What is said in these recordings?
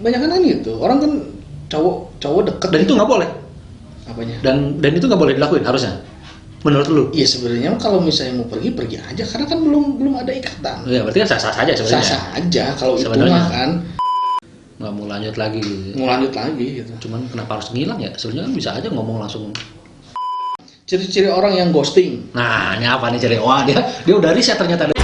Banyak kan gitu. Orang kan cowok deket. Dan itu nggak boleh. Apanya? Dan itu nggak boleh dilakuin harusnya. Menurut lu? Iya sebenarnya kalau misalnya mau pergi aja karena kan belum ada ikatan. Iya, berarti kan sah-sah saja sebenarnya. Sah-sah aja kalau itu Sebenarnya. mah kan. Nggak mau lanjut lagi gitu. Mau lanjut lagi gitu. Cuman kenapa harus ngilang ya? Sebenarnya kan bisa aja ngomong langsung. Ciri-ciri orang yang ghosting. Nah, ini apa nih cari? Wah, dia udah riset ternyata.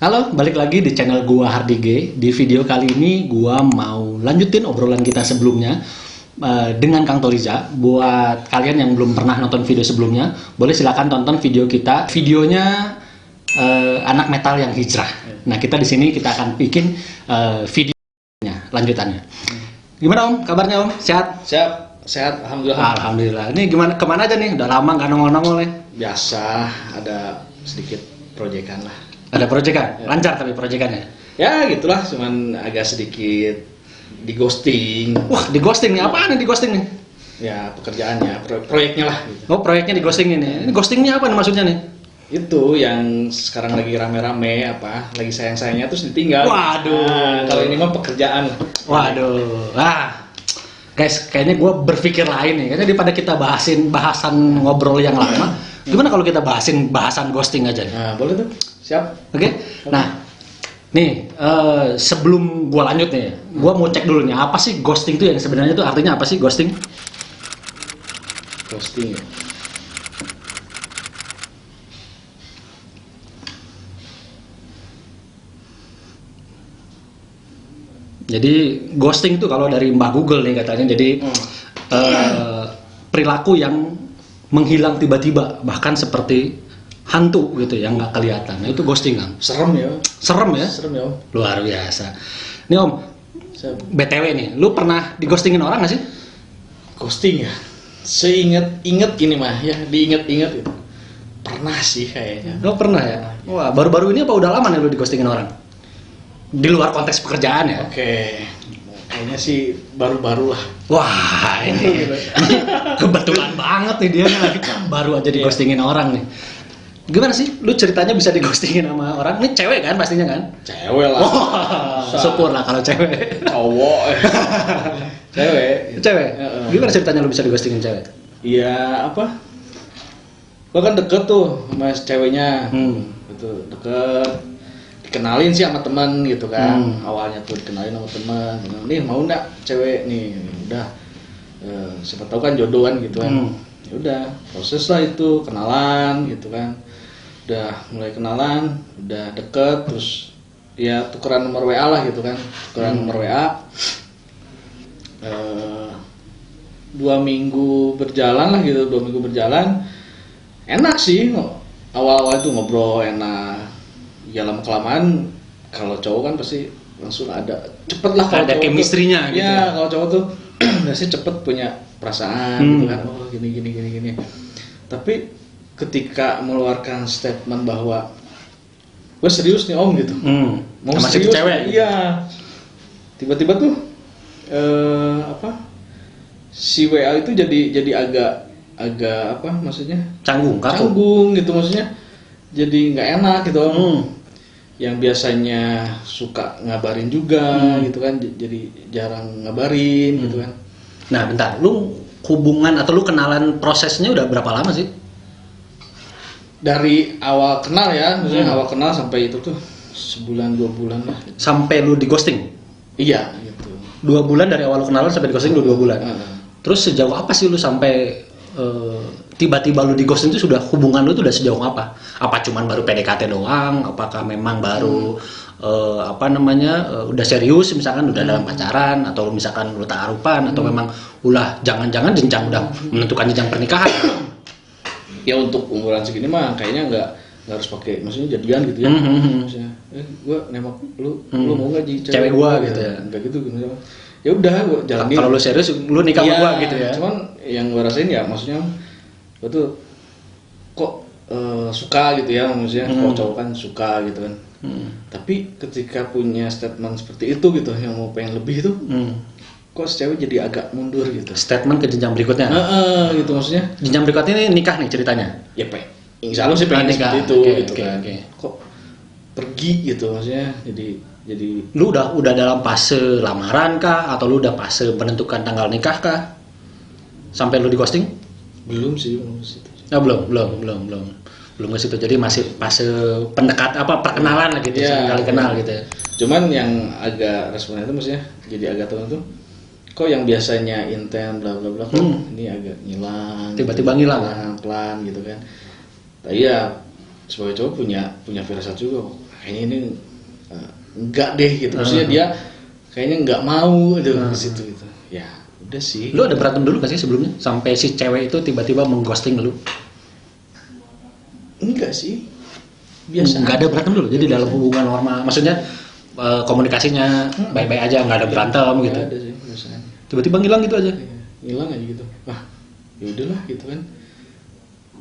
Halo, balik lagi di channel gua Hardige. Di video kali ini gua mau lanjutin obrolan kita sebelumnya dengan Kang Toliza. Buat kalian yang belum pernah nonton video sebelumnya, boleh silakan tonton video kita. Videonya anak metal yang hijrah. Nah, kita di sini kita akan bikin videonya lanjutannya. Gimana Om? Kabarnya Om? Sehat? Sehat, alhamdulillah. Alhamdulillah. Ini gimana? Kemana aja nih? Udah lama nggak nongol-nongol ya? Biasa ada sedikit proyekan lah. Ada proyekan? Ya. Lancar tapi proyekannya? Ya gitulah, cuman agak sedikit di ghosting. Wah, di ghosting nih? Apaan nih di ghosting nih? Ya pekerjaannya, proyeknya lah gitu. Oh, proyeknya di ghosting ini. Ini ghostingnya apa nih maksudnya nih? Itu yang sekarang lagi rame-rame lagi sayang-sayangnya terus ditinggal. Waduh. Nah, kalau ini mah pekerjaan. Waduh. Guys, kayaknya gue berpikir lain nih. Kayaknya daripada kita bahasan ngobrol yang lama, gimana kalau kita bahasan ghosting aja nih? Nah, boleh tuh. Siap. Oke. Nah, nih sebelum gue lanjut nih, gue mau cek dulu nih apa sih ghosting itu yang sebenarnya itu artinya apa sih ghosting? Ghosting ya. Jadi ghosting itu kalau dari Mbah Google nih katanya, jadi perilaku yang menghilang tiba-tiba, bahkan seperti hantu gitu yang nggak kelihatan. Nah, itu ghosting kan? Serem ya. Serem ya? Serem ya Om. Luar biasa. Nih Om, Siap. BTW nih, lu pernah dighostingin orang nggak sih? Ghosting ya. Seinget ini mah ya, diinget-inget gitu. Pernah sih kayaknya. Lo pernah ya? Wah, baru-baru ini apa udah lama nih lu dighostingin orang? Di luar konteks pekerjaan ya? Oke. Kayaknya sih baru-baru lah. Wah, ini kebetulan banget nih dia nih lagi baru aja dighostingin orang nih. Gimana sih? Lu ceritanya bisa dighostingin sama orang? Ini cewek kan pastinya kan? Cewek lah. Wah, syukur lah kalau cewek. Cowok. Cewek. Cewek? Gimana ceritanya lu bisa dighostingin cewek? Iya apa? Gua kan deket tuh sama ceweknya. Gitu, deket. Dikenalin sih sama teman gitu kan. Awalnya tuh dikenalin sama teman. Nih mau nggak cewek nih? Udah. Siapa tahu kan jodohan gitu kan. Ya udah, proses lah itu kenalan gitu kan. Udah mulai kenalan, udah deket, terus ya tukeran nomor WA lah gitu kan. Tukeran nomor WA. 2 minggu berjalan lah gitu, 2 minggu berjalan. Enak sih, awal-awal itu ngobrol enak. Ya lama kelamaan kalau cowok kan pasti langsung ada cepet lah kalau ada chemistry-nya gitu. Ya kalau cowok tuh biasanya cepet punya perasaan gitu kan. Oh gini. Tapi ketika mengeluarkan statement bahwa gue serius nih Om gitu. Mau sama serius cewek. Iya. Tiba-tiba tuh si WA itu jadi agak apa maksudnya? Canggung gitu maksudnya. Jadi nggak enak gitu Om. Yang biasanya suka ngabarin juga gitu kan, jadi jarang ngabarin gitu kan. Nah bentar, lu hubungan atau lu kenalan prosesnya udah berapa lama sih? Dari awal kenal ya, maksudnya awal kenal sampai itu tuh sebulan 2 bulan lah. Sampai lu di ghosting? Iya gitu. 2 bulan dari awal lu kenalan sampai di ghosting lu 2 bulan. Terus sejauh apa sih lu sampai tiba-tiba lu di ghosting itu sudah hubungan lu tuh udah sejauh apa? Apa cuman baru PDKT doang? Apakah memang baru udah serius misalkan udah dalam pacaran atau misalkan lu ta'arupan atau memang ulah jangan-jangan jenjang udah menentukan jenjang pernikahan? Ya untuk umuran segini mah kayaknya nggak harus pakai maksudnya jadian gitu ya. Maksudnya, gue nembak lu mau nggak jadi cewek gua gitu ya? Enggak gitu misalnya. Ya udah gue jalanin. Kalau lu serius lu nikah sama gua gitu ya. Cuman yang gue rasain ya maksudnya gue tuh kok suka gitu ya maksudnya kalau cowok kan suka gitu kan. Tapi ketika punya statement seperti itu gitu yang mau pengen lebih tuh kok si cewek jadi agak mundur gitu. Statement ke jenjang berikutnya. Gitu maksudnya. Jenjang berikutnya ini nikah nih ceritanya. Ya insya Allah sih pengen nikah. seperti itu gitu kan. Okay. Kok pergi gitu maksudnya jadi lu udah dalam fase lamaran kah atau lu udah fase menentukan tanggal nikah kah sampai lu di ghosting? belum sih situ. Belum ke situ. Jadi masih fase perkenalan lah gitu, sekali kenal gitu ya. Cuman yang agak responnya itu maksudnya jadi agak tahu tuh kok yang biasanya intens bla bla bla ini agak ngilang, tiba-tiba ngilang pelan gitu kan. Tapi ya sebagai cowok punya firasat juga kayaknya ini enggak deh gitu, maksudnya dia kayaknya enggak mau gitu ke situ gitu. Ya udah sih. Lu ada berantem dulu gak sih sebelumnya sampai si cewek itu tiba-tiba mengghosting lu? Enggak sih, biasa. Enggak ada berantem dulu, jadi dalam hubungan normal, maksudnya komunikasinya baik-baik aja, nggak ada berantem gitu. Nggak ada sih biasanya. Tiba-tiba ngilang gitu aja. Ngilang aja gitu. Wah, ya udahlah gitu kan.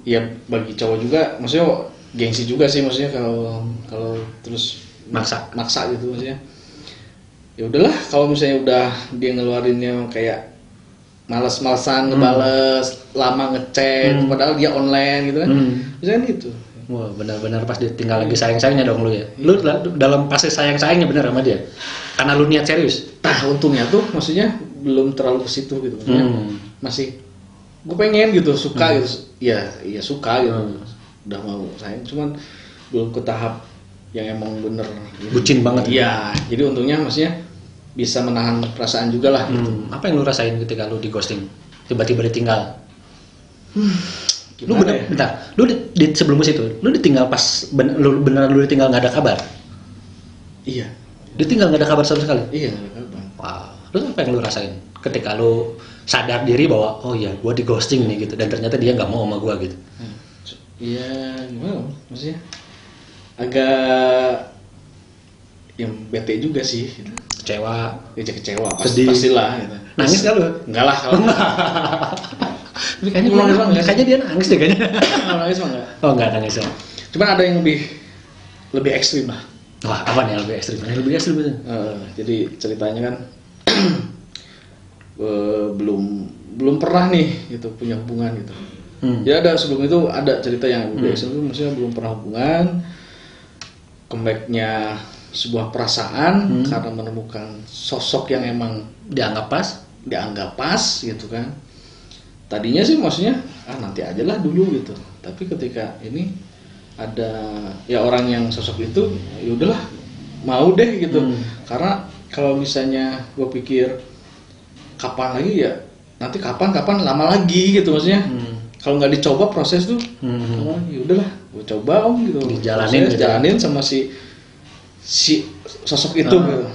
Ya bagi cowok juga, maksudnya gengsi juga sih maksudnya kalau terus maksa gitu maksudnya. Ya udahlah kalau misalnya udah dia ngeluarinnya kayak malas-malasan ngebales, lama ngechat padahal dia online gitu kan. Misalnya gitu. Wah, benar-benar pas ditinggal lagi sayang-sayangnya dong lu ya. Lu dalam fase sayang-sayangnya bener sama dia. Karena lu niat serius. Nah, untungnya tuh maksudnya belum terlalu ke situ gitu maksudnya. Masih gue pengen gitu, suka gitu. Iya suka gitu. Udah mau sayang, cuman belum ke tahap yang emang bener gitu. Bucin banget. Iya, jadi untungnya maksudnya bisa menahan perasaan juga lah gitu. Apa yang lu rasain ketika lu di ghosting? Tiba-tiba ditinggal. Lu sebelum situ, lu ditinggal pas beneran lu ditinggal nggak ada kabar? Iya. Ditinggal nggak ada kabar sama sekali? Iya, nggak ada kabar. Wow. Terus apa yang lu rasain ketika lu sadar diri bahwa oh ya gua di ghosting nih gitu dan ternyata dia nggak mau sama gua gitu? Iya, gimana? Maksudnya agak yang bete juga sih. Gitu. Kecewa. Kecewa, pastilah. Gitu. Nangis nggak lu? Enggak lah kalau. Tapi kayaknya dia nangis deh kayaknya. Nangis mah enggak. Oh enggak nangis ya. Cuman ada yang lebih ekstrim lah. Wah, apa nih yang lebih ekstrim? Yang lebih ekstrim itu? Jadi ceritanya kan belum pernah nih gitu punya hubungan gitu. Ya ada sebelum itu ada cerita yang lebih ekstrim itu maksudnya belum pernah hubungan. Comeback-nya sebuah perasaan karena menemukan sosok yang emang dianggap pas gitu kan. Tadinya sih maksudnya nanti aja lah dulu gitu. Tapi ketika ini ada ya orang yang sosok itu ya udahlah mau deh gitu. Karena kalau misalnya gue pikir kapan lagi ya nanti kapan lama lagi gitu maksudnya. Kalau nggak dicoba proses tuh ya udahlah gue coba gitu. Dijalanin sama si sosok itu gitu.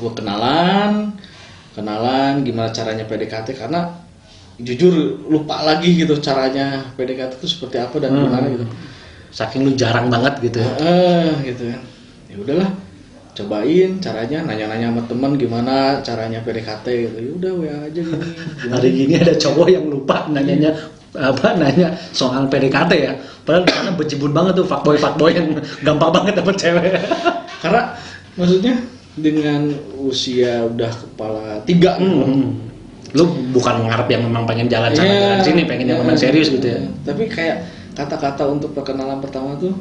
Gue kenalan gimana caranya PDKT karena jujur lupa lagi gitu caranya PDKT itu seperti apa dan gimana gitu. Saking lu jarang banget gitu ya. Gitu kan. Ya udahlah, cobain caranya, nanya-nanya sama teman gimana caranya PDKT gitu. Ya udah WA aja gini. Hari gini ada cowok yang lupa nanya soal PDKT ya. Padahal di sana bejibun banget tuh fuckboy yang gampang banget dapet cewek. Karena maksudnya dengan usia udah kepala 3 gitu. Lu bukan ngarep yang memang pengen jalan sana jalan sini, pengen yang memang serius gitu ya. Tapi kayak kata-kata untuk perkenalan pertama tuh,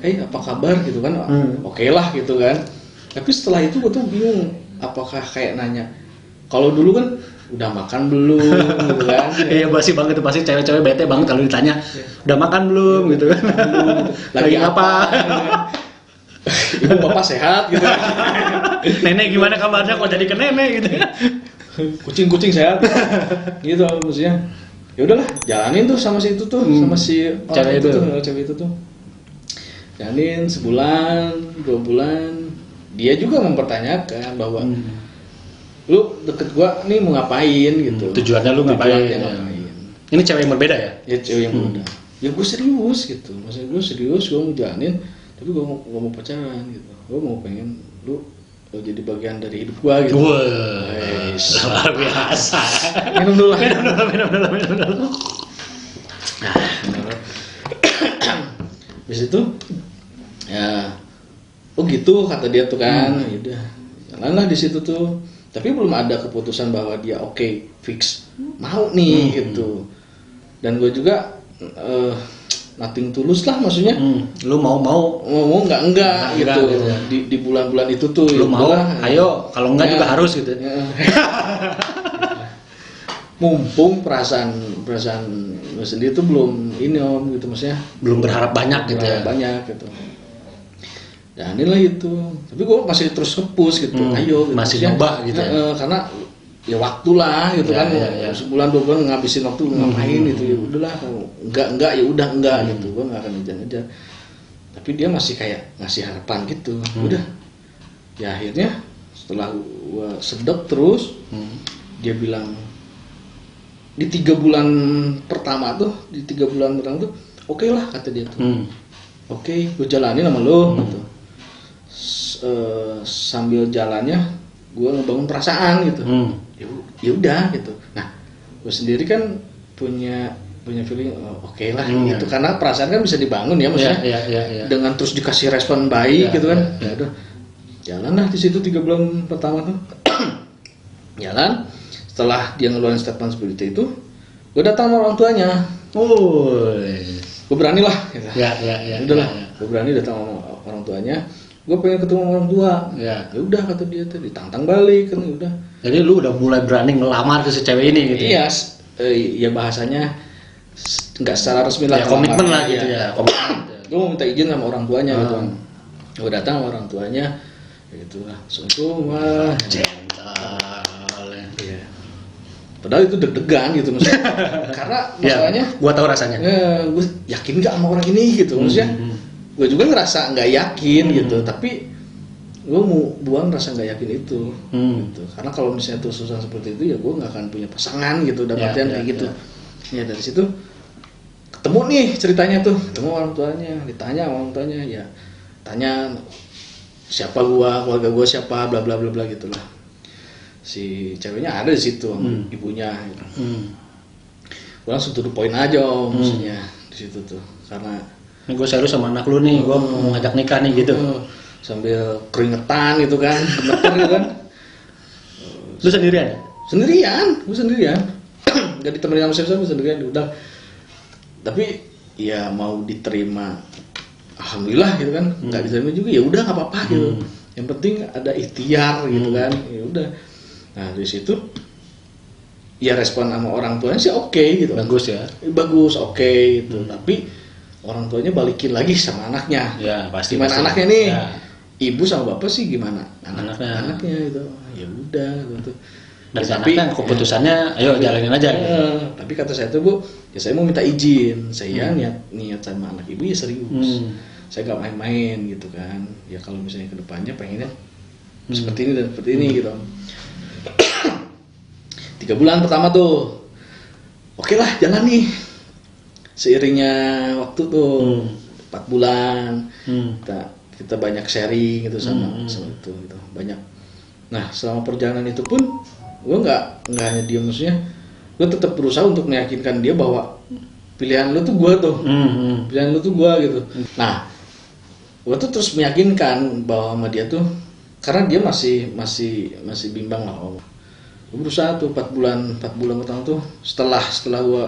apa kabar gitu kan? Oke lah gitu kan. Tapi setelah itu gue tuh bingung, apakah kayak nanya. Kalau dulu kan udah makan belum gitu kan. Iya basi banget tuh pasti cewek-cewek bete banget kalau ditanya, udah makan belum gitu kan. Lagi apa? Ibu bapak sehat gitu. Nenek gimana kabarnya kok jadi ke nenek gitu. Kucing sehat gitu maksudnya. Ya ya udahlah jalanin tuh sama si itu tuh, sama si cewek itu tuh jalanin sebulan 2 bulan, dia juga mempertanyakan bahwa lu deket gua nih mau ngapain gitu, tujuannya lu ngapain. Ini cewek yang berbeda ya? Ya cewek yang berbeda. Ya gue serius gitu, maksudnya gue serius, gue mau jalanin, tapi gue gak mau pacaran gitu, gue mau pengen lu jadi bagian dari hidup gue gitu. Wah, luar biasa. Minum dulu lah. Minum dulu. Nah, habis itu ya, oh gitu kata dia tuh kan, ya udah jalan lah di situ tuh, tapi belum ada keputusan bahwa dia oke, fix mau nih gitu, dan gue juga nothing tulus lah maksudnya. Lu mau enggak gitu ya. Di bulan-bulan itu tuh lu ya mau udahlah, ayo kalau enggak juga harus gitu. Mumpung perasaan gue sendiri tuh belum ini om gitu, maksudnya belum berharap banyak gitu ya. Banyak gitu. Dan inilah itu, tapi gue masih terus nge-push gitu, ayo gitu. Masih maksudnya, nyoba gitu ya. Karena ya waktu lah gitu kan, sebulan 2 bulan ngabisin waktu ngapain gitu, ya udahlah enggak ya udah enggak gitu, gue nggak akan ngejar-ngejar. Tapi dia masih kayak ngasih harapan gitu, udah ya akhirnya setelah gue sedep terus, dia bilang di 3 bulan pertama tuh, oke lah kata dia tuh, oke, gue jalanin sama lo gitu. Sambil jalannya gue ngebangun perasaan gitu. Ya udah gitu. Nah, gue sendiri kan punya feeling oke lah gitu, karena perasaan kan bisa dibangun ya maksudnya. Dengan terus dikasih respon baik gitu kan. Ya udah. Jalan lah di situ 3 bulan pertama tuh. Jalan. Setelah dia ngeluarin statement seperti itu, gue datang sama orang tuanya. Gue berani lah gitu. Udahlah, gue berani datang sama orang tuanya. Gue pengen ketemu sama orang tua. Ya udah kata dia tuh, ditantang balik kan, udah. Jadi lu udah mulai berani ngelamar ke si cewek ini gitu. Iya, ya bahasanya nggak secara resmi lah. Ya komitmen lah gitu ya. Gue mau minta izin sama orang tuanya gitu. Gue datang sama orang tuanya, gitu lah. Assalamualaikum, wah. Iya. Padahal itu deg-degan gitu maksudnya. Karena masalahnya, gua tahu rasanya. Gue yakin nggak sama orang ini gitu maksudnya. Gue juga ngerasa nggak yakin gitu, tapi gue mau buang rasa nggak yakin itu gitu. Karena kalau misalnya tuh susah seperti itu ya gue nggak akan punya pasangan gitu, dapatnya kayak gitu. Ya dari situ ketemu nih ceritanya tuh, ketemu orang tuanya, ditanya sama orang tuanya, ya tanya siapa gua, keluarga gua siapa, bla bla bla bla gitulah. Si ceweknya ada di situ sama ibunya gitu. Gua langsung to the point aja maksudnya di situ tuh, karena ini gue serius sama anak lu nih, gue mau ngajak nikah nih gitu. Sambil keringetan gitu kan, gemeter gitu kan. Lu sendirian? Gue sendirian. Gak ditemenin sama siapa-siapa, sendirian udah. Tapi ya mau diterima, alhamdulillah gitu kan. Nggak diterima juga ya udah nggak apa-apa gitu. Yang penting ada ikhtiar gitu kan. Ya udah. Nah dari situ ya respon sama orang tuanya sih oke gitu. Bagus ya. Bagus, oke gitu. Tapi orang tuanya balikin lagi sama anaknya. Ya pasti. Gimana anaknya nih? Ya. Ibu sama bapak sih gimana? Anaknya gitu. Ya udah gitu. Dan tapi keputusannya ayo jalanin aja. Tapi kata saya tuh, Bu, ya saya mau minta izin. Saya niat sama anak ibu ya serius. Saya gak main-main gitu kan. Ya kalau misalnya kedepannya pengennya seperti ini dan seperti ini gitu. 3 bulan pertama tuh, oke lah jalan nih. Seiringnya waktu tuh 4 bulan kita banyak sharing gitu sama itu gitu, banyak. Nah selama perjalanan itu pun gue nggak hanya diam, maksudnya gue tetap berusaha untuk meyakinkan dia bahwa pilihan lu tuh gue tuh, pilihan lu tuh gue gitu. Nah gue tuh terus meyakinkan bahwa sama dia tuh, karena dia masih bimbang lah. Gue berusaha tuh 4 bulan pertama tuh, setelah gue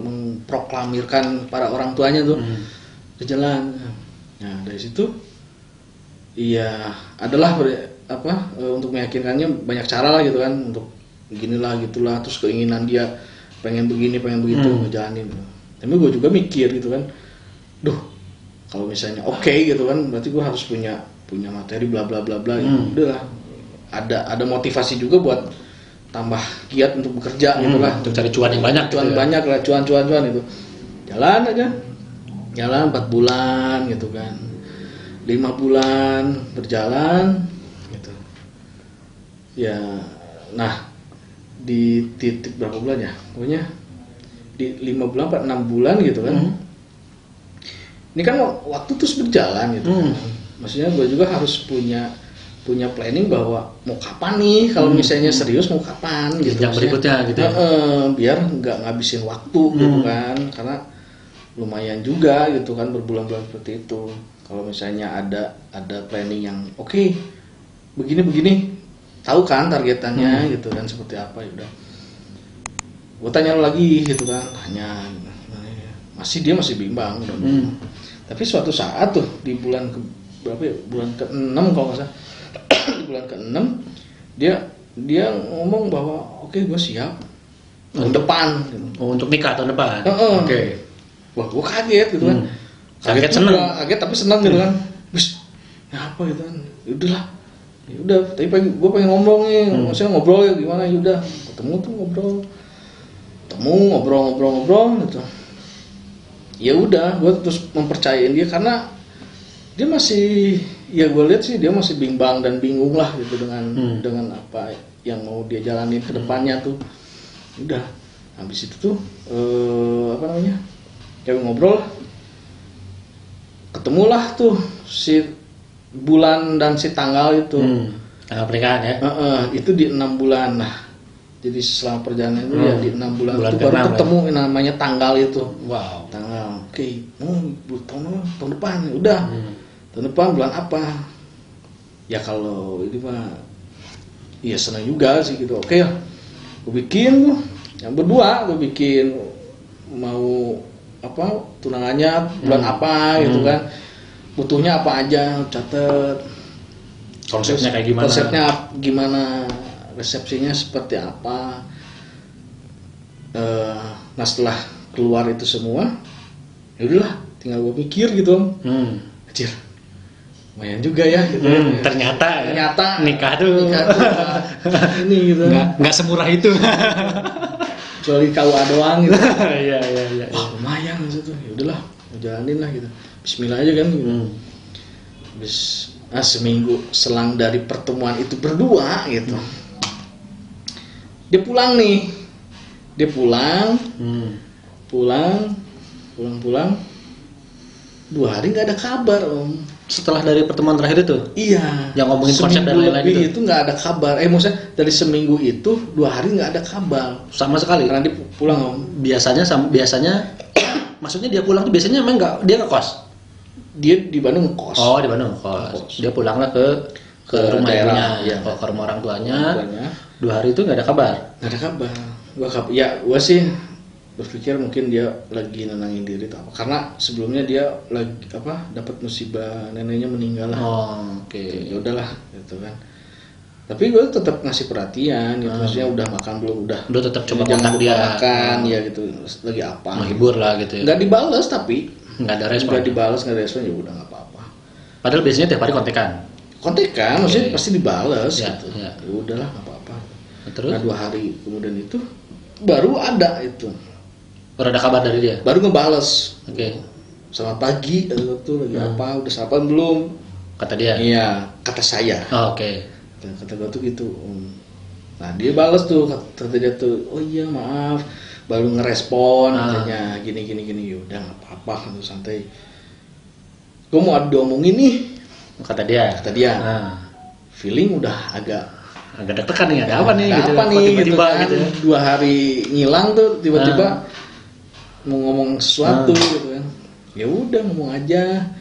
memproklamirkan para orang tuanya tuh berjalan. Nah dari situ iya adalah untuk meyakinkannya banyak cara lah gitu kan, untuk beginilah gitulah, terus keinginan dia pengen begini pengen begitu ngejalanin. Tapi gue juga mikir gitu kan, kalau misalnya oke gitu kan, berarti gue harus punya materi bla bla bla bla gitu. Udahlah, ada motivasi juga buat tambah giat untuk bekerja gitu lah, untuk cari cuan yang banyak, cuan banyak lah, cuan itu. Jalan aja, jalan 4 bulan gitu kan, 5 bulan berjalan gitu ya. Nah di titik berapa bulan ya, pokoknya di 5 bulan 6 bulan gitu kan. Ini kan waktu terus berjalan gitu kan. Maksudnya gue juga harus punya planning bahwa mau kapan nih kalau misalnya serius, mau kapan gitu yang berikutnya gitu ya. Biar nggak ngabisin waktu gitu kan, karena lumayan juga gitu kan berbulan-bulan seperti itu. Kalau misalnya ada planning yang oke, begini tahu kan targetannya gitu kan seperti apa, ya udah gue tanya lagi gitu kan, tanya dia masih bimbang udah. Tapi suatu saat tuh di bulan berapa ya, bulan ke-6 kalau nggak salah, di bulan ke-6 dia ngomong bahwa oke, gue siap tahun depan gitu. Untuk nikah tahun depan. Oke. Wah, gue kaget gitu kan. Kaget seneng. Kaget tapi seneng gitu kan. Wis, apa gitu kan. Ya udah, tapi gue pengen ngomong nih, maksudnya ngobrol ya gimana, ya udah ketemu tuh ngobrol gitu. Ya udah, gue terus mempercayain dia karena dia masih, ya gue lihat sih dia masih bimbang dan bingung lah gitu dengan apa yang mau dia jalanin ke depannya tuh. Udah, habis itu tuh kayak ngobrol, ketemulah tuh si bulan dan si tanggal itu. Tanggal pernikahan ya. Itu di 6 bulan. Nah, jadi selama perjalanan itu ya di 6 bulan itu baru ketemu ya. Namanya tanggal itu. Wow. Tanggal. Oke, tahun depan. Udah. Tahun depan bulan apa? Ya kalau ini mah ya senang juga sih gitu. Oke ya. Gue bikin tuh yang berdua, gue bikin mau apa tunangannya bulan apa gitu kan. Butuhnya apa aja, catet. Konsepnya kayak gimana? Konsepnya gimana? Resepsinya seperti apa? Nah setelah keluar itu semua, ya udahlah, tinggal gue mikir gitu. Anjir, lumayan juga ya. Gitu. Ternyata nikah tuh ini gitu. Nggak semurah itu. Kecuali KUA doang gitu. Iya. Wah lumayan gitu. Ya udahlah, mau jalanin lah gitu. Bismillah aja kan. Gitu. Seminggu selang dari pertemuan itu berdua gitu. Dia pulang nih. Pulang 2 hari nggak ada kabar om. Setelah dari pertemuan terakhir itu? Iya. Yang ngomongin konsep dan lain-lain itu nggak ada kabar. Maksudnya dari seminggu itu 2 hari nggak ada kabar sama sekali. Karena dia pulang om. Biasanya maksudnya dia pulang tuh biasanya emang dia nggak kos. Dia di Bandung ngekos. Oh, di Bandung ngekos. Dia pulanglah ke rumah ibunya, ya. Ke rumah orang tuanya. 2 hari itu nggak ada kabar. Nggak ada kabar. Gua sih berpikir mungkin dia lagi nenangin diri atau apa. Karena sebelumnya dia lagi dapat musibah, neneknya meninggal lah. Oke. Ya udahlah gitu kan. Tapi gue tetap ngasih perhatian gitu. Maksudnya udah makan belum, udah tetap coba kontak dia. Makan ya gitu. Lagi apa? Menghibur lah gitu ya. Nggak dibales tapi nggak ada respon. Nggak dibales, nggak ada respon, ya udah nggak apa-apa. Padahal biasanya tiap hari kontekan, maksudnya pasti dibales ya, gitu. Ya. Ya udahlah nggak apa-apa. Terus? Nah 2 hari kemudian itu baru ada itu. Baru ada kabar dari dia. Baru ngebales. Oke. Selamat pagi, tuh lagi apa? Udah sarapan belum? Kata dia. Iya, kata saya. Oke. Kata gue tuh gitu. Nah dia bales tuh, kata dia tuh, oh iya maaf, baru ngerespon katanya gini. Ya udah nggak apa-apa, gitu santai. Gue mau ada diomongin nih. Kata dia. Feeling udah agak deg-degan nih, ada apa nih? Ada gitu. apa nih? Tiba-tiba gitu kan. 2 hari ngilang tuh, tiba-tiba mau ngomong sesuatu gitu kan. Ya udah ngomong aja.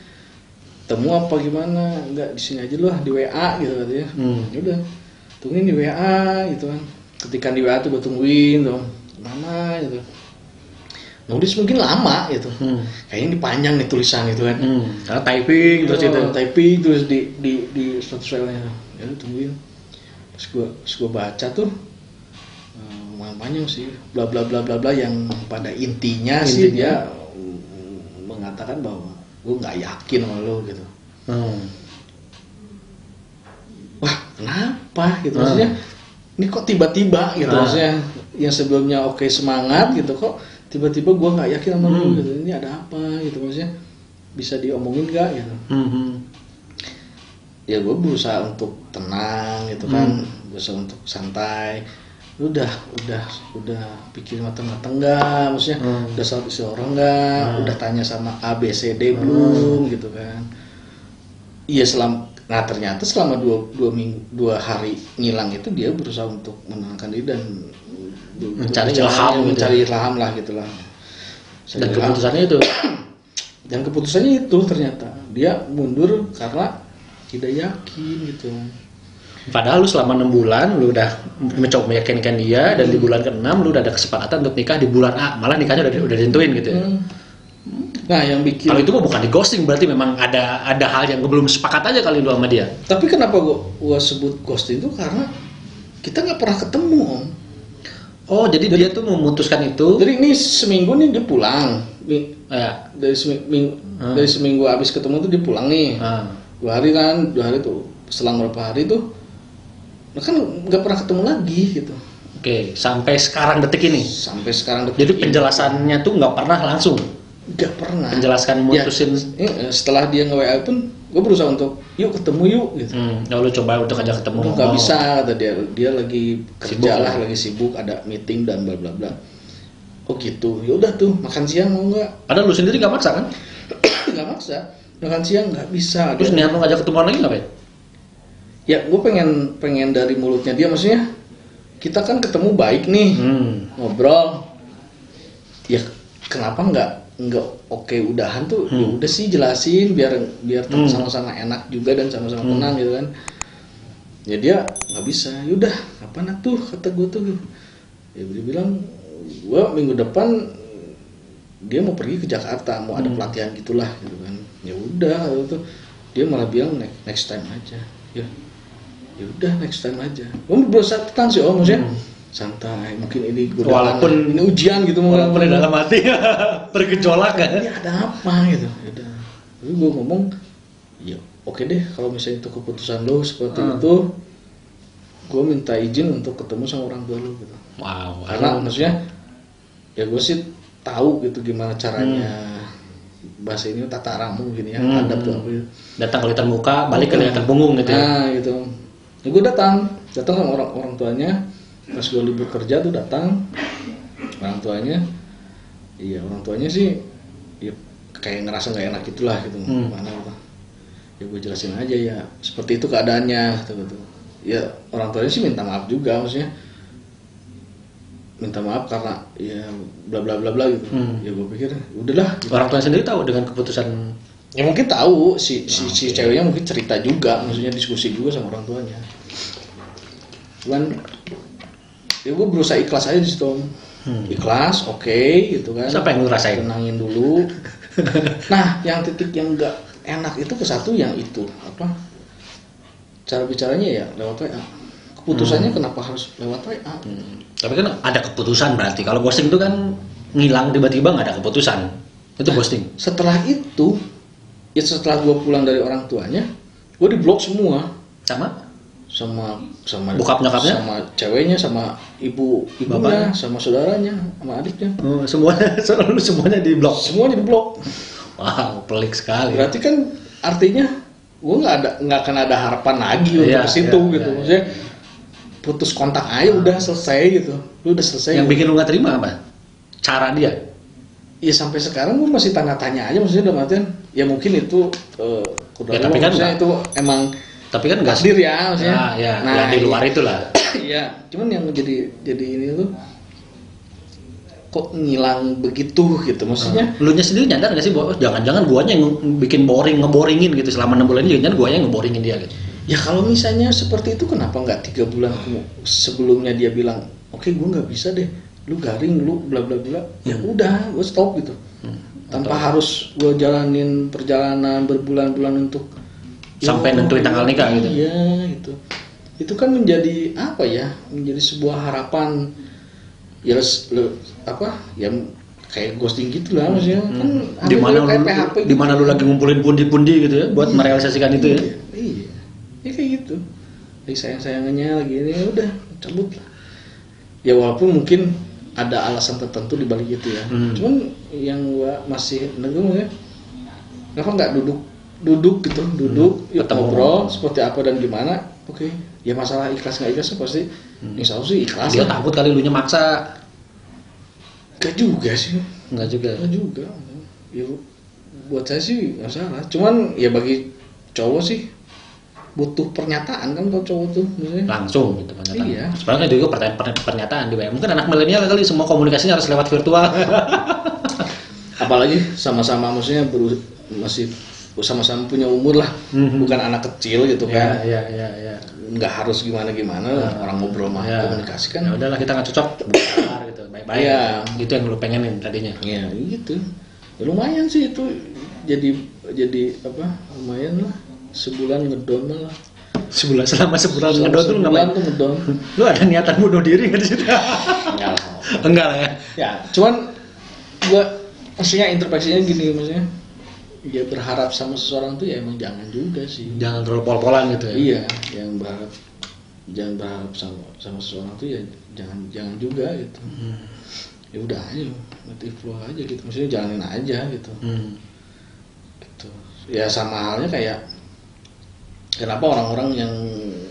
Temu apa gimana? Enggak, di sini aja lu di WA gitu katanya. Ya udah. Tungguin di WA gitu kan. Ketika di WA tuh gue tungguin tuh. Mana gitu. Nulis mungkin lama gitu. Kayaknya dipanjang nih tulisan gitu kan. Karena typing terus itu. Typing terus di status filenya. Ya udah tungguin. Terus gue baca tuh lumayan panjang sih, bla bla bla bla bla, yang pada intinya sih dia mengatakan bahwa gue nggak yakin sama lo gitu. Wah kenapa gitu, maksudnya ini kok tiba-tiba gitu maksudnya yang sebelumnya oke semangat gitu kok tiba-tiba gue nggak yakin sama lu gitu, ini ada apa gitu maksudnya bisa diomongin nggak gitu. Ya gue berusaha untuk tenang gitu kan, berusaha untuk santai. Lu udah pikir matang-matang nggak, maksudnya udah salah isi orang nggak, udah tanya sama A B C D belum gitu kan. Iya ternyata selama dua hari ngilang itu dia berusaha untuk menenangkan diri dan mencari ilham lah gitulah. Dan keputusannya itu dan keputusannya itu ternyata dia mundur karena tidak yakin gitu. Padahal lu selama 6 bulan lu udah mencoba meyakinkan dia, dan di bulan ke-6 lu udah ada kesepakatan untuk nikah di bulan A, malah nikahnya udah ditentuin gitu ya. Nah yang bikin kalau itu mah bukan di ghosting, berarti memang ada hal yang belum sepakat aja kali lu sama dia. Tapi kenapa gua sebut ghosting itu karena kita nggak pernah ketemu, Om. Oh jadi dia tuh memutuskan itu. Jadi ini seminggu nih dia pulang ya. Dari seminggu habis ketemu tuh dia pulang nih. 2 hari tuh, selang berapa hari tuh kan nggak pernah ketemu lagi gitu. Oke, sampai sekarang detik ini. Jadi penjelasannya tuh nggak pernah langsung. Nggak pernah. Penjelaskan mutusin. Ya, setelah dia nge-WA pun, gue berusaha untuk yuk ketemu yuk gitu. Lalu coba untuk ajak ketemu. Nggak bisa kata dia lagi kerja lah, lagi sibuk, ada meeting dan bla bla bla. Oh gitu, ya udah tuh makan siang mau nggak? Padahal lu sendiri nggak maksa kan? Nggak maksa. Makan siang nggak bisa. Terus niat lu ngajak ketemuan lagi ngapain? Ya gue pengen dari mulutnya dia, maksudnya kita kan ketemu baik nih, ngobrol. Ya kenapa nggak oke udahan tuh? Ya udah sih jelasin biar sama-sama enak juga dan sama-sama tenang gitu kan. Ya dia nggak bisa. Yaudah kapan tuh kata gue tuh. Ya dia bilang gue minggu depan dia mau pergi ke Jakarta, mau ada pelatihan gitulah gitu kan. Ya udah itu dia malah bilang next time aja. Ya udah next time aja. Kamu berusaha tenang sih Om, maksudnya santai. Mungkin ini walaupun ini ujian gitu, walaupun di dalam hati bergejolak kan. Ini ada apa gitu. Ya udah. Tapi gue ngomong, ya oke deh kalau misalnya itu keputusan lo seperti itu, gue minta izin untuk ketemu sama orang tua lo gitu. Wow. Karena maksudnya ya gue sih tahu gitu gimana caranya bahasa ini tata ramu gini ya, adab tuh apa gitu. Datang kelihatan muka, balik kelihatan punggung gitu ya. Nah gitu. Ya gue datang sama orang tuanya. Pas gue libur kerja tuh datang orang tuanya. Iya orang tuanya sih ya kayak ngerasa nggak enak gitulah gitu. Mana gitu. Ya gue jelasin aja ya seperti itu keadaannya gitu. Ya orang tuanya sih minta maaf juga, maksudnya minta maaf karena ya bla bla bla bla gitu. Ya gue pikir udahlah gitu. Orang tua sendiri tahu dengan keputusan. Ya mungkin tahu si ceweknya mungkin cerita juga, maksudnya diskusi juga sama orang tuanya. Cuman ya gue berusaha ikhlas aja di situ. Ikhlas, oke, gitu kan. Siapa yang ngerasain? Tenangin dulu. Nah, yang titik yang nggak enak itu ke satu yang itu apa? Cara bicaranya ya lewat WA. Keputusannya kenapa harus lewat WA? Tapi kan ada keputusan berarti. Kalau ghosting itu kan ngilang tiba-tiba nggak ada keputusan. Itu ghosting. Setelah itu, ya setelah gue pulang dari orang tuanya, gue diblok semua. Sama bokap nyokapnya, sama ceweknya, sama ibunya, sama saudaranya, sama adiknya. Semuanya diblok. Semuanya diblok. Wow, pelik sekali. Berarti kan artinya gue nggak akan ada harapan lagi untuk ke situ gitu. Maksudnya putus kontak aja udah selesai gitu. Lu udah selesai. Yang bikin lu nggak terima apa? Cara dia. Ya sampai sekarang gue masih tanya-tanya aja, maksudnya udah matiin. Ya mungkin itu tapi kan itu emang. Tapi kan nggak takdir ya maksudnya. Nah di luar itulah. Iya, cuman yang jadi ini tuh kok ngilang begitu gitu, maksudnya. Lu nya sendiri nyadar nggak sih bahwa jangan-jangan guanya yang bikin ngeboringin gitu selama 6 bulan ini, jangan guanya yang ngeboringin dia gitu. Ya kalau misalnya seperti itu kenapa nggak 3 bulan sebelumnya dia bilang oke, gue nggak bisa deh, lu garing, lu bla bla bla. Ya udah, gue stop gitu. Tanpa harus gue jalanin perjalanan berbulan-bulan untuk sampai nentuin tanggal nikah gitu. Iya gitu. Itu kan menjadi apa ya? Menjadi sebuah harapan ya ya kayak ghosting gitu lah maksudnya. Kan di mana lu lagi ngumpulin pundi-pundi gitu ya buat merealisasikan itu ya. Iya. Ya kayak gitu. Lagi sayang-sayangannya lagi ini udah cabut lah. Ya walaupun mungkin ada alasan tertentu di balik itu ya. Cuman yang gua masih nenggung ya, kenapa nggak duduk gitu, yuk ngobrol seperti apa dan gimana. Oke, ya masalah ikhlas nggak ikhlas pasti insya Allah sih ikhlas. Dia takut kali lu nya maksa. Gak juga sih. Enggak juga. Ya buat saya sih nggak salah. Cuman ya bagi cowok sih butuh pernyataan kan, kalau cowok tuh misalnya langsung gitu pernyataan. Iya. Sebenarnya kan juga pernyataan dibayar. Mungkin anak milenial kali semua komunikasinya harus lewat virtual. Apalagi sama-sama maksudnya masih sama-sama punya umur lah, bukan anak kecil gitu kan. Iya. Nggak harus gimana orang ngobrol mah komunikasi kan. Ya udahlah, kita nggak cocok, bentar gitu, bye-bye. Iya. Gitu yang lu pengenin tadinya. Iya gitu. Ya, lumayan sih itu jadi apa? Lumayan lah. Sebulan ngedon lah. Selama sebulan ngedon tuh ngapain? Ngedon. Lu ada niatan bunuh diri nggak di situ? Enggak lah ya. Ya, cuman gua maksudnya introspeksinya gini, maksudnya dia berharap sama seseorang tuh ya emang jangan juga sih. Jangan terlalu pol-polan gitu ya. Iya, jangan berharap sama seseorang tuh ya jangan juga gitu. Ya udah aja, mati flow aja gitu. Maksudnya jalanin aja gitu. Gitu. Ya sama halnya kayak kenapa orang-orang yang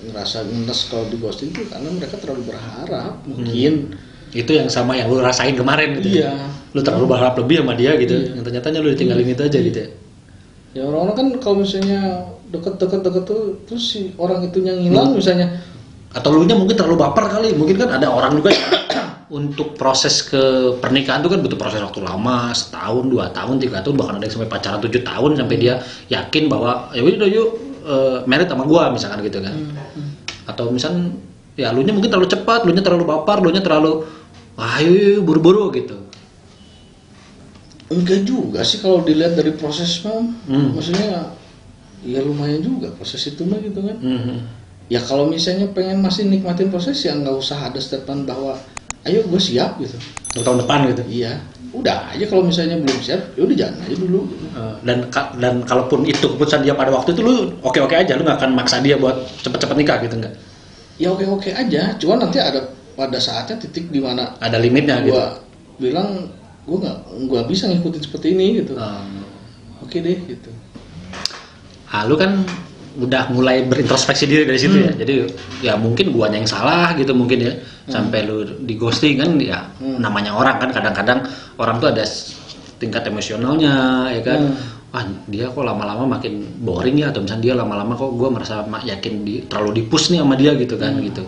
ngerasa ngenes kalau di ghosting itu karena mereka terlalu berharap mungkin. Itu yang sama yang lu rasain kemarin gitu. Iya. Lu terlalu berharap lebih sama dia gitu. Yang ternyatanya lu ditinggalin itu aja gitu ya. Ya orang-orang kan kalau misalnya deket tuh terus si orang itu yang hilang misalnya, atau lu nya mungkin terlalu baper kali. Mungkin kan ada orang juga untuk proses ke pernikahan itu kan butuh proses waktu lama, setahun, 2 tahun, 3 tahun, bahkan ada yang sampai pacaran 7 tahun sampai dia yakin bahwa ya udah yuk married sama gua misalkan gitu kan. Atau misalkan ya lu nya mungkin terlalu cepat, lu nya terlalu baper, lu nya terlalu ayo buru-buru gitu. Enggak juga sih kalau dilihat dari proses mah. Maksudnya ya lumayan juga proses itu mah gitu kan. Ya kalau misalnya pengen masih nikmatin proses ya nggak usah ada statement bahwa ayo gue siap gitu. Tahun depan gitu. Iya. Udah aja kalau misalnya belum siap, ya udah jalan aja dulu. Gitu. Dan kalaupun itu keputusan dia pada waktu itu, lu oke aja, lu nggak akan maksa dia buat cepet-cepet nikah gitu nggak? Ya oke aja, cuman nanti ada pada saatnya titik di mana ada limitnya gitu. Gua bilang gua bisa ngikutin seperti ini gitu. Oke deh gitu. Lu kan udah mulai berintrospeksi diri dari situ ya. Jadi ya mungkin guanya yang salah gitu mungkin ya. Sampai lu di ghosting kan ya namanya orang kan kadang-kadang orang tuh ada tingkat emosionalnya ya kan. Wah, dia kok lama-lama makin boring ya, atau misalnya dia lama-lama kok gua merasa yakin terlalu di-push nih sama dia gitu kan gitu.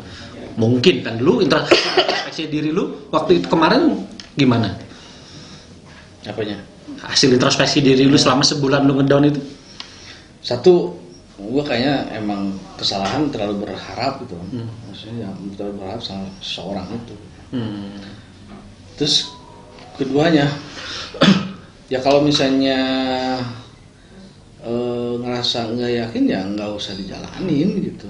Mungkin kan dulu introspeksi diri lu waktu itu kemarin gimana? Apanya? Hasil introspeksi diri lu selama sebulan lu ngedown itu? Satu, gue kayaknya emang kesalahan terlalu berharap gitu. Maksudnya terlalu berharap sama seseorang itu. Terus keduanya, ya kalau misalnya ngerasa nggak yakin ya nggak usah dijalanin gitu.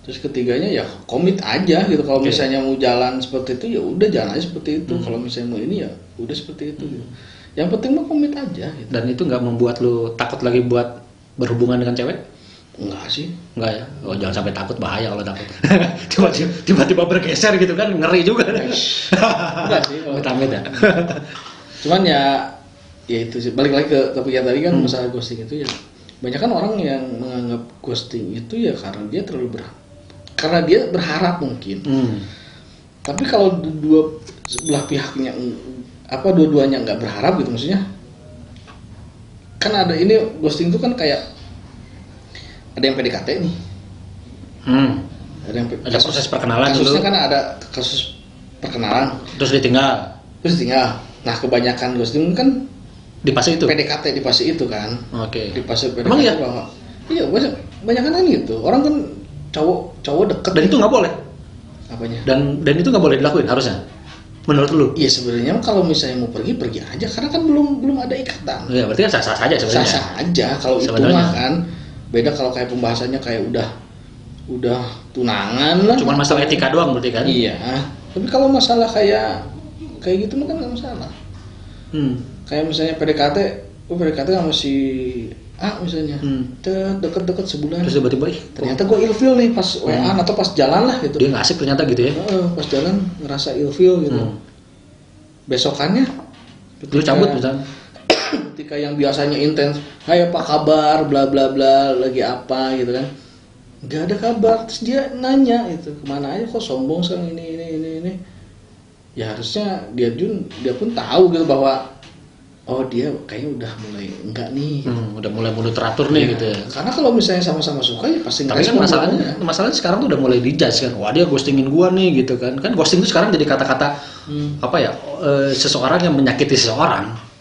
Terus ketiganya ya komit aja gitu. Kalau misalnya mau jalan seperti itu ya udah jalan aja seperti itu. Kalau misalnya mau ini ya udah seperti itu. Gitu. Yang penting mah komit aja. Gitu. Dan itu nggak membuat lu takut lagi buat berhubungan dengan cewek? Enggak sih. Enggak ya? Oh jangan sampai takut, bahaya kalau takut. tiba-tiba bergeser gitu kan, ngeri juga. Enggak sih. Amit-amit ya. Cuman ya itu sih. Balik lagi ke topik yang tadi kan masalah ghosting itu ya. Banyak kan orang yang menganggap ghosting itu ya karena dia terlalu berharap mungkin. Tapi kalau dua belah pihaknya dua-duanya nggak berharap gitu maksudnya. Kan ada ini ghosting itu kan kayak ada yang PDKT nih. Ada proses perkenalan kasusnya dulu. kan ada kasus perkenalan. Terus ditinggal. Nah kebanyakan ghosting kan Di fase itu? PDKT di fase itu kan. Oke. Di fase PDKT Emang iya? bahwa iya banyak kan gitu. Orang kan cowok deket. Dan itu nggak boleh? Apanya? Dan itu nggak boleh dilakuin harusnya? Menurut lu? Iya sebenarnya kalau misalnya mau pergi aja karena kan belum ada ikatan. Iya berarti kan sah-sah saja sebenarnya. Sah-sah aja kalau itu mah kan. Beda kalau kayak pembahasannya kayak udah tunangan lah. Cuman masalah etika doang berarti kan? Iya. Tapi kalau masalah kayak gitu mah kan nggak masalah. Kayak misalnya PDKT sama si A misalnya, deket-deket sebulan. Terus tiba-tiba Ternyata gue ilfeel nih pas WA atau pas jalan lah gitu. dia nggak asik ternyata gitu ya. Pas jalan ngerasa ilfeel gitu. Besokannya Lu cabut misalnya. ketika yang biasanya intens, hai apa kabar, bla bla bla, lagi apa gitu kan, nggak ada kabar. Terus dia nanya itu kemana aja, kok sombong sekarang ini. Ya harusnya dia pun tahu gitu bahwa oh dia kayaknya udah mulai enggak nih. Udah mulai mundur teratur nih gitu ya. Karena kalau misalnya sama-sama suka ya pasti Tapi kan masalahnya sekarang tuh udah mulai dijudge kan. Wah dia ghostingin gua nih gitu kan. Kan ghosting itu sekarang jadi kata-kata apa ya? Seseorang yang menyakiti seseorang.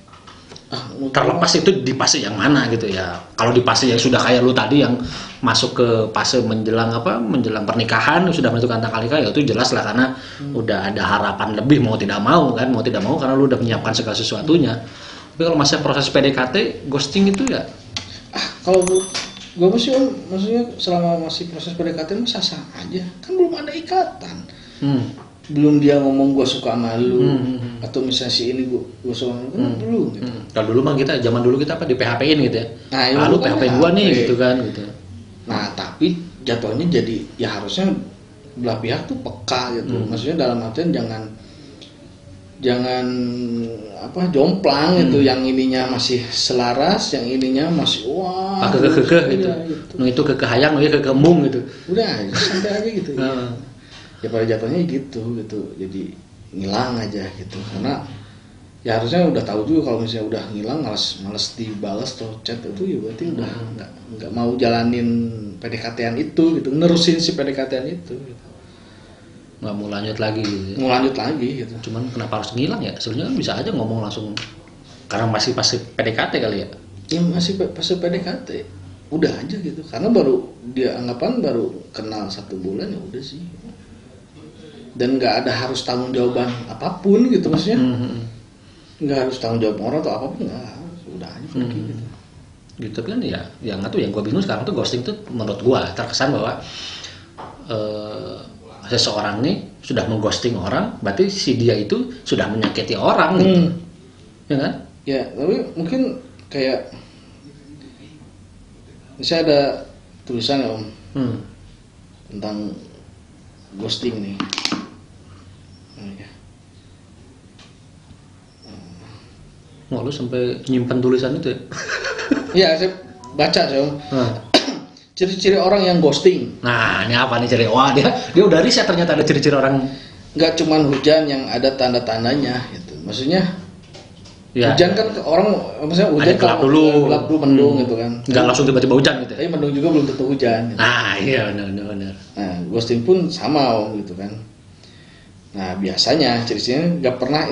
Terlepas itu di fase yang mana gitu ya. Kalau di fase yang sudah kayak lu tadi yang masuk ke fase menjelang pernikahan sudah menentukan tanggal nikah, ya itu jelas lah karena udah ada harapan lebih mau tidak mau karena lu udah menyiapkan segala sesuatunya. Tapi kalau masih proses PDKT, ghosting itu ya kalau gue masih maksudnya selama masih proses PDKT mah sah-sah aja, kan belum ada ikatan. Belum dia ngomong gue suka sama lu atau misalnya si ini gue suka sama lu kan belum gitu. Kalau dulu mah zaman dulu kita di PHP-in gitu ya. Nah, lu PHP-in gua nih gitu kan gitu. Nah, tapi jatuhnya jadi ya harusnya belah pihak tuh peka gitu. Maksudnya dalam artian jangan apa jomplang gitu, yang ininya masih selaras, yang ininya masih wah kekeh gitu. Nu itu kekehayang, nu kekembung gitu. Udah santai aja gitu. Ya pada jatuhnya gitu. Jadi ngilang aja gitu. Karena ya harusnya udah tahu juga kalau misalnya udah ngilang males dibalas atau chat itu ya berarti udah nggak mau jalanin PDKT-an itu gitu, nerusin si PDKT-an itu gitu. Nggak mau lanjut lagi gitu. Mau lanjut lagi gitu. Cuman kenapa harus ngilang ya? Sebenarnya kan bisa aja ngomong langsung karena masih PDKT kali ya. Ya masih pas PDKT udah aja gitu. Karena baru dia anggapan baru kenal 1 bulan ya udah sih. Dan nggak ada harus tanggung jawaban apapun gitu maksudnya. Nggak harus tanggung jawab orang atau apapun, nggak harus, udah aja pergi gitu. Gitu kan ya, yang nggak tuh yang gue bingung sekarang tuh ghosting tuh menurut gue terkesan bahwa seseorang nih sudah mengghosting orang, berarti si dia itu sudah menyakiti orang gitu, ya kan? Ya tapi mungkin kayak misalnya ada tulisan ya Om tentang ghosting nih. Wah, lu sampai nyimpan tulisan itu ya? Iya, saya baca Om. Ciri-ciri orang yang ghosting. Nah, ini apa nih ciri? Wah, dia udah riset ternyata ada ciri-ciri orang. Nggak cuman hujan yang ada tanda-tandanya gitu. Maksudnya ya, hujan kan orang maksudnya hujan gelap dulu mendung gitu kan. Nggak langsung tiba-tiba hujan gitu. Tapi mendung juga belum tentu hujan gitu. Nah, iya benar. Nah, ghosting pun sama Om gitu kan. Nah, biasanya ciri-cirinya nggak pernah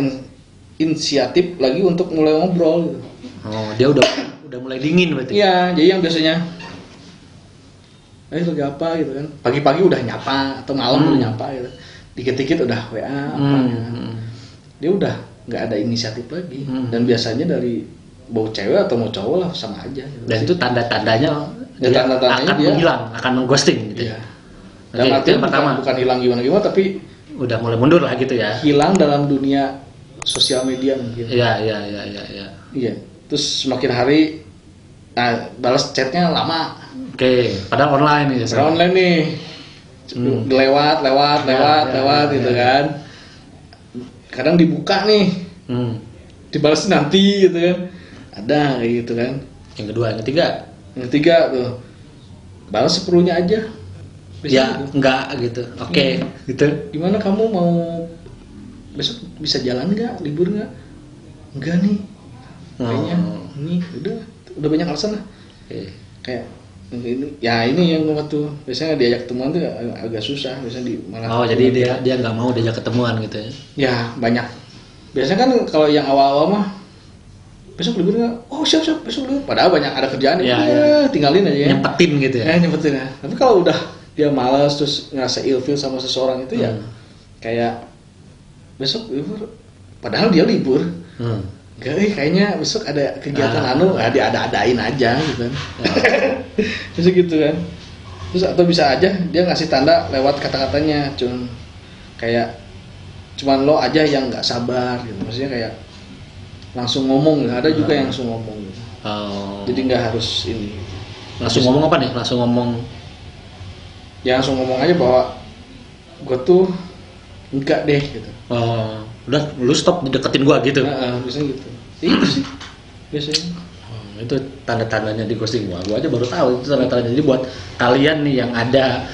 inisiatif lagi untuk mulai ngobrol gitu. Oh, dia udah mulai dingin berarti. Iya, jadi yang biasanya lagi apa gitu kan. Pagi-pagi udah nyapa atau malam udah nyapa gitu. Dikit-dikit udah WA apa gitu. Dia udah nggak ada inisiatif lagi. Dan biasanya dari mau cewek atau mau cowok lah sama aja gitu. Dan itu tanda-tandanya ya, dia akan menghilang, akan mengghosting gitu. Iya. Dan artinya bukan hilang gimana tapi udah mulai mundur lah gitu ya. Hilang dalam dunia sosial media mungkin. Iya. Iya. Terus semakin hari balas chatnya lama. Oke, padahal online ya. Padahal online nih. Lewat gitu kan. Kadang dibuka nih. Dibalas nanti gitu kan. Ada kayak gitu kan. Yang kedua, yang ketiga tuh. Balas seperlunya aja. Bisa ya, gitu. Enggak gitu. Oke, gitu. Gimana kamu mau besok bisa jalan nggak, libur nggak? Enggak nih, kayaknya ini udah banyak alasan lah. Kayak ini yang waktu biasanya diajak ketemuan tuh agak susah, biasanya malah. Jadi dia nggak mau diajak ketemuan gitu ya? Ya banyak. Biasanya kan kalau yang awal-awal mah besok libur nggak? Oh siap besok libur. Padahal banyak ada kerjaan tinggalin aja ya. Nyempetin gitu ya? Nyempetin ya. Tapi kalau udah dia malas terus ngerasa ilfeel sama seseorang itu ya kayak besok libur, padahal dia libur. Kayaknya besok ada kegiatan diada-adain aja gitu kan. Terus gitu kan. Terus atau bisa aja dia ngasih tanda lewat kata-katanya, cuman lo aja yang nggak sabar gitu. Maksudnya kayak langsung ngomong, ada juga yang langsung ngomong gitu. Jadi nggak harus ini. Langsung ngomong apa nih? Langsung ngomong. Ya langsung ngomong aja bahwa gue tuh enggak deh gitu. Udah lu stop deketin gua gitu. Biasanya gitu. Itu sih biasanya. Itu tanda-tandanya di ghosting gua aja baru tahu itu tanda-tandanya. Jadi buat kalian nih yang ada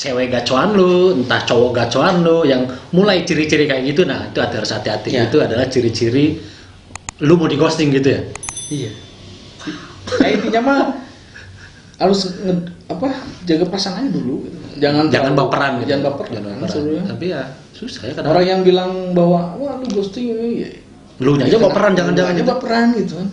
cewek gacoan lu, entah cowok gacoan lu yang mulai ciri-ciri kayak gitu, nah itu harus hati-hati. Ya. Itu adalah ciri-ciri lu mau di ghosting gitu ya. Iya. Nah intinya mah harus jaga pasangannya dulu gitu. Jangan baperan gitu. Jangan baperan. Tapi ya susah ya kadang. Orang yang bilang bahwa wah lu ghosting ya. Lu aja baperan, jangan aja baperan gitu kan.